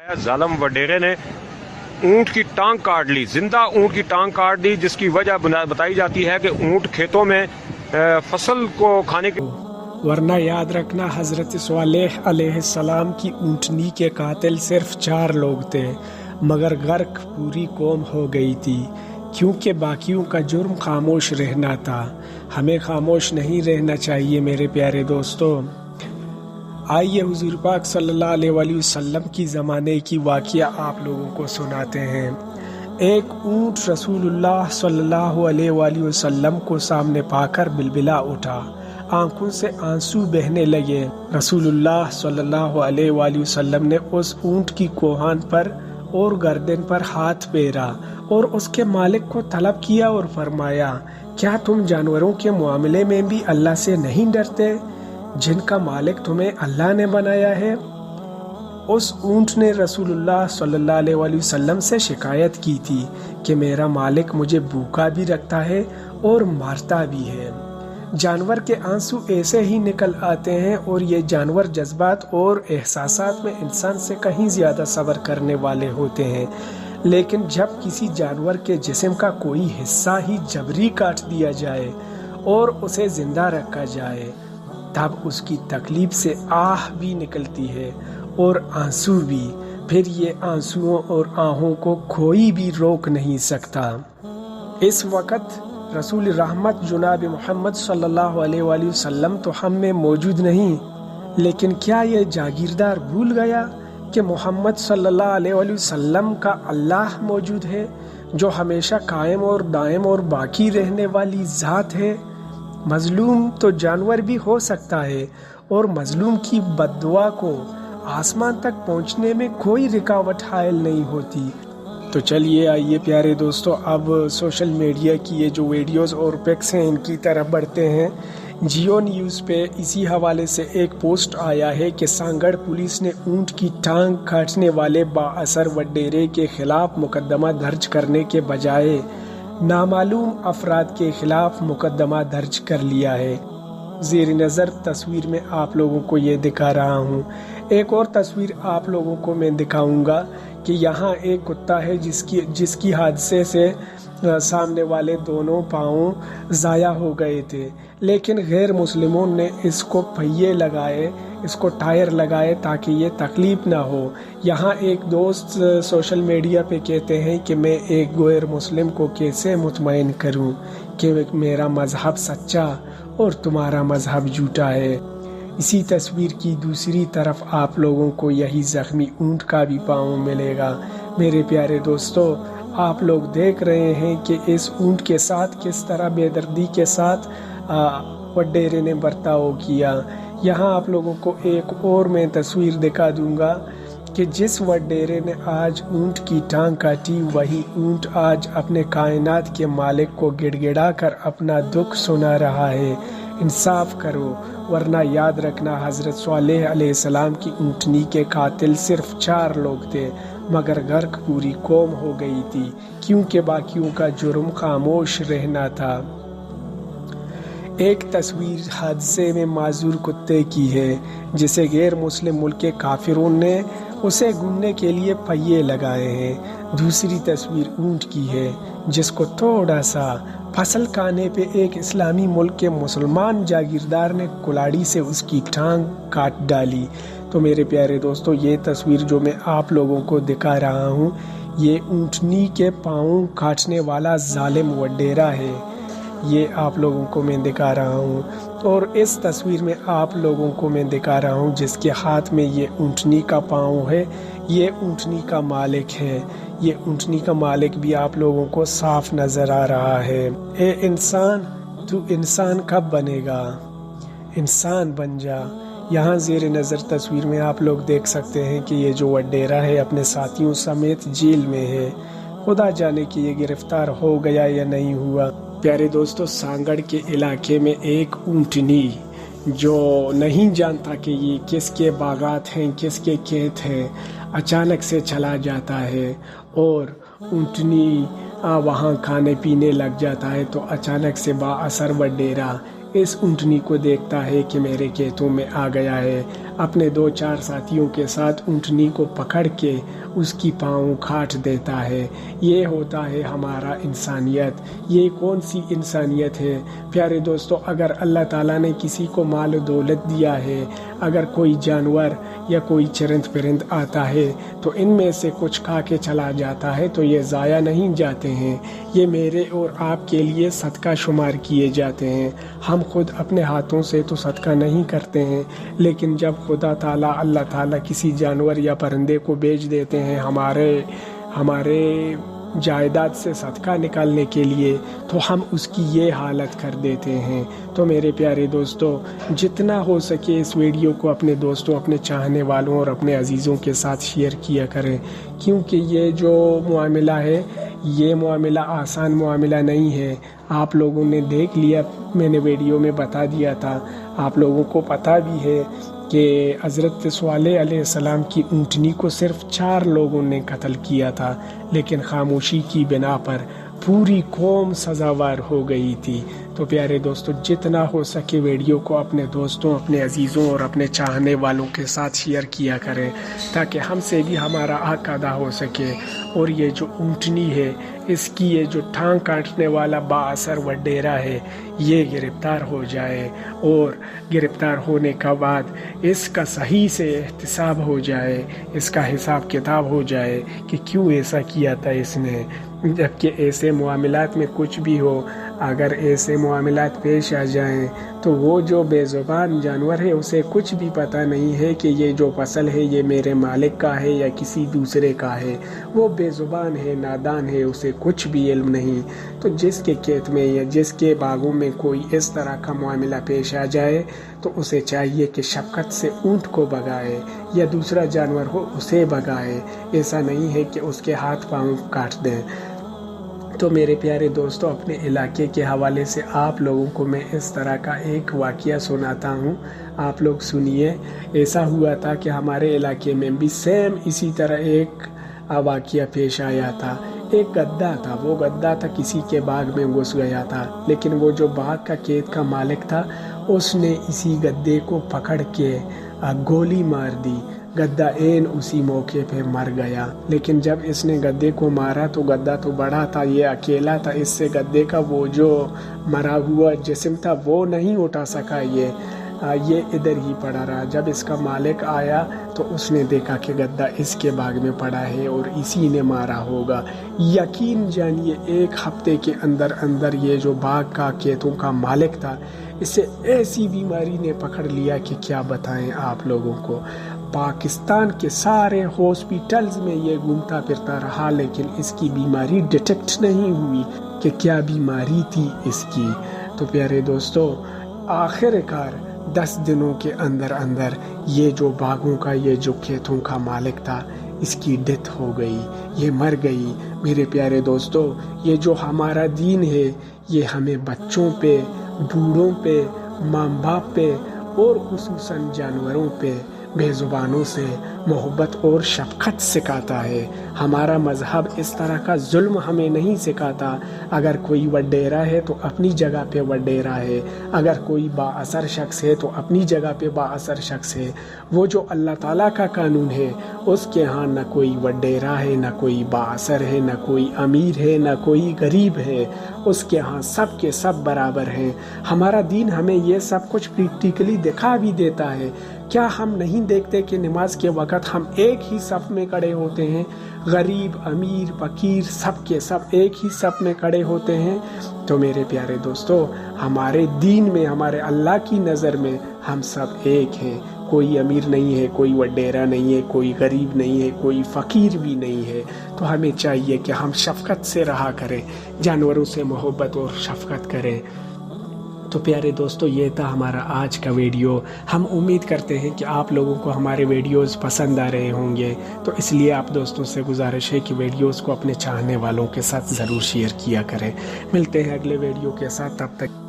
जालिम वडेरे ने ऊंट की टांग काट ली, जिंदा ऊंट की टांग काट दी, जिसकी वजह बताई जाती है कि ऊंट खेतों में फसल को खाने के वरना याद रखना हज़रत स्वालेह अलैहिस्सलाम की ऊँटनी के कातिल सिर्फ 4 लोग थे, मगर गर्क पूरी कौम हो गई थी, क्योंकि बाकियों का जुर्म खामोश रहना था। हमें खामोश नहीं रहना चाहिए मेरे प्यारे दोस्तों। आइए हुजूर पाक सल्लल्लाहु अलैहि वसल्लम की ज़माने की वाक़िया आप लोगों को सुनाते हैं। एक ऊँट रसूलुल्लाह सल्लल्लाहु अलैहि वसल्लम को सामने पाकर बिलबिला उठा, आंखों से आंसू बहने लगे। रसूलुल्लाह सल्लल्लाहु अलैहि वसल्लम ने उस ऊँट की कोहान पर और गर्दन पर हाथ फेरा और उसके मालिक को तलब किया और फरमाया, क्या तुम जानवरों के मामले में भी अल्लाह से नहीं डरते जिनका मालिक तुम्हें अल्लाह ने बनाया है? उस ऊँट ने रसूलुल्लाह सल्लल्लाहु अलैहि वसल्लम से शिकायत की थी कि मेरा मालिक मुझे भूखा भी रखता है और मारता भी है। जानवर के आंसू ऐसे ही निकल आते हैं और ये जानवर जज्बात और एहसासात में इंसान से कहीं ज़्यादा सब्र करने वाले होते हैं, लेकिन जब किसी जानवर के जिस्म का कोई हिस्सा ही जबरी काट दिया जाए और उसे ज़िंदा रखा जाए, तब उसकी तकलीफ से आह भी निकलती है और आंसू भी। फिर ये आंसुओं और आहों को कोई भी रोक नहीं सकता। इस वक़्त रसूल रहमत जनाब मोहम्मद सल्लल्लाहु अलैहि वसल्लम तो हम में मौजूद नहीं, लेकिन क्या ये जागीरदार भूल गया कि मोहम्मद सल्लल्लाहु अलैहि वसल्लम का अल्लाह मौजूद है, जो हमेशा कायम और दायम और बाकी रहने वाली ज़ात है? मजलूम तो जानवर भी हो सकता है और मजलूम की बद्दुआ को आसमान तक पहुंचने में कोई रुकावट हायल नहीं होती। तो चलिए आइए प्यारे दोस्तों, अब सोशल मीडिया की ये जो वीडियोस और पिक्स हैं इनकी तरफ बढ़ते हैं। जियो न्यूज़ पे इसी हवाले से एक पोस्ट आया है कि सांगड़ पुलिस ने ऊंट की टांग काटने वाले बाअसर वडेरे के खिलाफ मुकदमा दर्ज करने के बजाय नामालूम अफराद के खिलाफ मुकदमा दर्ज कर लिया है। ज़ेर नज़र तस्वीर में आप लोगों को ये दिखा रहा हूँ। एक और तस्वीर आप लोगों को मैं दिखाऊंगा कि यहाँ एक कुत्ता है जिसकी हादसे से सामने वाले दोनों पाँव ज़ाया हो गए थे, लेकिन गैर मुस्लिमों ने इसको पहिए लगाए, इसको टायर लगाए ताकि ये तकलीफ ना हो। यहाँ एक दोस्त सोशल मीडिया पे कहते हैं कि मैं एक गैर मुस्लिम को कैसे मुतमईन करूँ कि मेरा मज़हब सच्चा और तुम्हारा मज़हब झूठा है। इसी तस्वीर की दूसरी तरफ आप लोगों को यही ज़ख्मी ऊँट का भी पाँव मिलेगा। मेरे प्यारे दोस्तों, आप लोग देख रहे हैं कि इस ऊँट के साथ किस तरह बेदर्दी के साथ वडेरे ने बर्ताव किया। यहाँ आप लोगों को एक और मैं तस्वीर दिखा दूंगा कि जिस वडेरे ने आज ऊँट की टांग काटी, वही ऊँट आज अपने कायनात के मालिक को गिड़गिड़ा कर अपना दुख सुना रहा है। इंसाफ करो, वरना याद रखना हज़रत स्वालेह अलैहिस्सलाम की ऊँटनी के कातिल सिर्फ 4 लोग थे, मगर गर्क पूरी कौम हो गई थी, क्योंकि बाकियों का जुर्म खामोश रहना था। एक तस्वीर हादसे में माजूर कुत्ते की है, जिसे गैर मुस्लिम मुल्क के काफिरों ने उसे घूमने के लिए पहिए लगाए हैं। दूसरी तस्वीर ऊँट की है, जिसको थोड़ा सा फसल खाने पे एक इस्लामी मुल्क के मुसलमान जागीरदार ने कुल्हाड़ी से उसकी टांग काट डाली। तो मेरे प्यारे दोस्तों, ये तस्वीर जो मैं आप लोगों को दिखा रहा हूँ, ये ऊँटनी के पाँव काटने वाला जालिम वडेरा है। ये आप लोगों को मैं दिखा रहा हूँ, और इस तस्वीर में आप लोगों को मैं दिखा रहा हूँ जिसके हाथ में ये ऊँटनी का पाँव है, ये ऊँटनी का मालिक है। ये ऊँटनी का मालिक भी आप लोगों को साफ नज़र आ रहा है। ए इंसान, तू इंसान कब बनेगा? इंसान बन जा। यहाँ ज़ेर नज़र तस्वीर में आप लोग देख सकते हैं कि ये जो वडेरा है अपने साथियों समेत जेल में है। खुदा जाने कि ये गिरफ्तार हो गया या नहीं हुआ। प्यारे दोस्तों, सांगड़ के इलाके में एक ऊँटनी जो नहीं जानता कि ये किसके बागात हैं, किसके खेत हैं, अचानक से चला जाता है और ऊँटनी वहाँ खाने पीने लग जाता है। तो अचानक से बाअसर वडेरा इस ऊँटनी को देखता है कि मेरे खेतों में आ गया है। अपने 2-4 साथियों के साथ ऊँटनी को पकड़ के उसकी पाँव काट देता है। ये होता है हमारा इंसानियत। ये कौन सी इंसानियत है प्यारे दोस्तों? अगर अल्लाह ताला ने किसी को माल दौलत दिया है, अगर कोई जानवर या कोई चरिंद परिंद आता है तो इनमें से कुछ खा के चला जाता है तो ये ज़ाया नहीं जाते हैं, ये मेरे और आपके लिए सदका शुमार किए जाते हैं। हम खुद अपने हाथों से तो सदका नहीं करते हैं, लेकिन जब खुदा ताला अल्लाह ताला किसी जानवर या परिंदे को बेच देते हैं हमारे जायदाद से सदका निकालने के लिए, तो हम उसकी ये हालत कर देते हैं। तो मेरे प्यारे दोस्तों, जितना हो सके इस वीडियो को अपने दोस्तों, अपने चाहने वालों और अपने अजीज़ों के साथ शेयर किया करें, क्योंकि ये जो मामला है ये मामला आसान मामला नहीं है। आप लोगों ने देख लिया, मैंने वीडियो में बता दिया था, आप लोगों को पता भी है कि हज़रत स्वालेह अलैहिस्सलाम की ऊँटनी को सिर्फ 4 लोगों ने कत्ल किया था, लेकिन खामोशी की बिना पर पूरी कौम सज़ावार हो गई थी। तो प्यारे दोस्तों, जितना हो सके वीडियो को अपने दोस्तों, अपने अजीज़ों और अपने चाहने वालों के साथ शेयर किया करें, ताकि हमसे भी हमारा हक अदा हो सके। और ये जो ऊँटनी है, इसकी ये जो टांग काटने वाला बाअसर वडेरा है, ये गिरफ्तार हो जाए और गिरफ्तार होने का बाद इसका सही से एहतिसाब हो जाए, इसका हिसाब किताब हो जाए कि क्यों ऐसा किया था इसने। जबकि ऐसे मामलात में कुछ भी हो, अगर ऐसे मामलात पेश आ जाएं तो वो जो बेज़ुबान जानवर है उसे कुछ भी पता नहीं है कि ये जो फसल है ये मेरे मालिक का है या किसी दूसरे का है। वो बेज़ुबान है, नादान है, उसे कुछ भी इल्म नहीं। तो जिसके खेत में या जिसके बागों में कोई इस तरह का मामला पेश आ जाए तो उसे चाहिए कि शफ़क़त से ऊँट को भगाए या दूसरा जानवर हो उसे भगाए। ऐसा नहीं है कि उसके हाथ पाँव काट दें। तो मेरे प्यारे दोस्तों, अपने इलाके के हवाले से आप लोगों को मैं इस तरह का एक वाक़या सुनाता हूँ, आप लोग सुनिए। ऐसा हुआ था कि हमारे इलाके में भी सेम इसी तरह एक वाक़या पेश आया था। एक गद्दा था, वो गद्दा था किसी के बाग में घुस गया था, लेकिन वो जो बाग का खेत का मालिक था उसने इसी गद्दे को पकड़ के गोली मार दी। गद्दा एन उसी मौके पे मर गया। लेकिन जब इसने गद्दे को मारा तो गद्दा तो बड़ा था, ये अकेला था, इससे गद्दे का वो जो मरा हुआ जिस्म था वो नहीं उठा सका। ये इधर ही पड़ा रहा। जब इसका मालिक आया तो उसने देखा कि गद्दा इसके बाग में पड़ा है और इसी ने मारा होगा। यकीन जानिए 1 हफ्ते के अंदर अंदर ये जो बाग का खेतों का मालिक था, इसे ऐसी बीमारी ने पकड़ लिया कि क्या बताएं आप लोगों को। पाकिस्तान के सारे हॉस्पिटल्स में ये घूमता फिरता रहा, लेकिन इसकी बीमारी डिटेक्ट नहीं हुई कि क्या बीमारी थी इसकी। तो प्यारे दोस्तों, आखिरकार 10 दिनों के अंदर अंदर ये जो बागों का, ये जो खेतों का मालिक था, इसकी डेथ हो गई, ये मर गई। मेरे प्यारे दोस्तों, ये जो हमारा दीन है ये हमें बच्चों पे, बूढ़ों पे, माँ बाप पे और खुसूसन जानवरों पे बेज़ुबानों से मोहब्बत और शफ़क़त सिखाता है। हमारा मज़हब इस तरह का जुल्म हमें नहीं सिखाता। अगर कोई वडेरा है तो अपनी जगह पे वडेरा है, अगर कोई बाअसर शख्स है तो अपनी जगह पे बाअसर शख्स है। वो जो अल्लाह ताला का कानून है उसके यहाँ न कोई वडेरा है, न कोई बाअसर है, न कोई अमीर है, न कोई गरीब है। उसके यहाँ सब के सब बराबर हैं। हमारा दीन हमें ये सब कुछ प्रैक्टिकली दिखा भी देता है। क्या हम नहीं देखते कि नमाज के वक़्त हम एक ही सफ़ में खड़े होते हैं? गरीब, अमीर, फ़कीर सब के सब एक ही सफ़ में खड़े होते हैं। तो मेरे प्यारे दोस्तों, हमारे दीन में, हमारे अल्लाह की नज़र में हम सब एक हैं। कोई अमीर नहीं है, कोई वडेरा नहीं है, कोई गरीब नहीं है, कोई फ़कीर भी नहीं है। तो हमें चाहिए कि हम शफ़क़त से रहा करें, जानवरों से मोहब्बत और शफ़क़त करें। तो प्यारे दोस्तों, ये था हमारा आज का वीडियो। हम उम्मीद करते हैं कि आप लोगों को हमारे वीडियोस पसंद आ रहे होंगे, तो इसलिए आप दोस्तों से गुजारिश है कि वीडियोस को अपने चाहने वालों के साथ ज़रूर शेयर किया करें। मिलते हैं अगले वीडियो के साथ, तब तक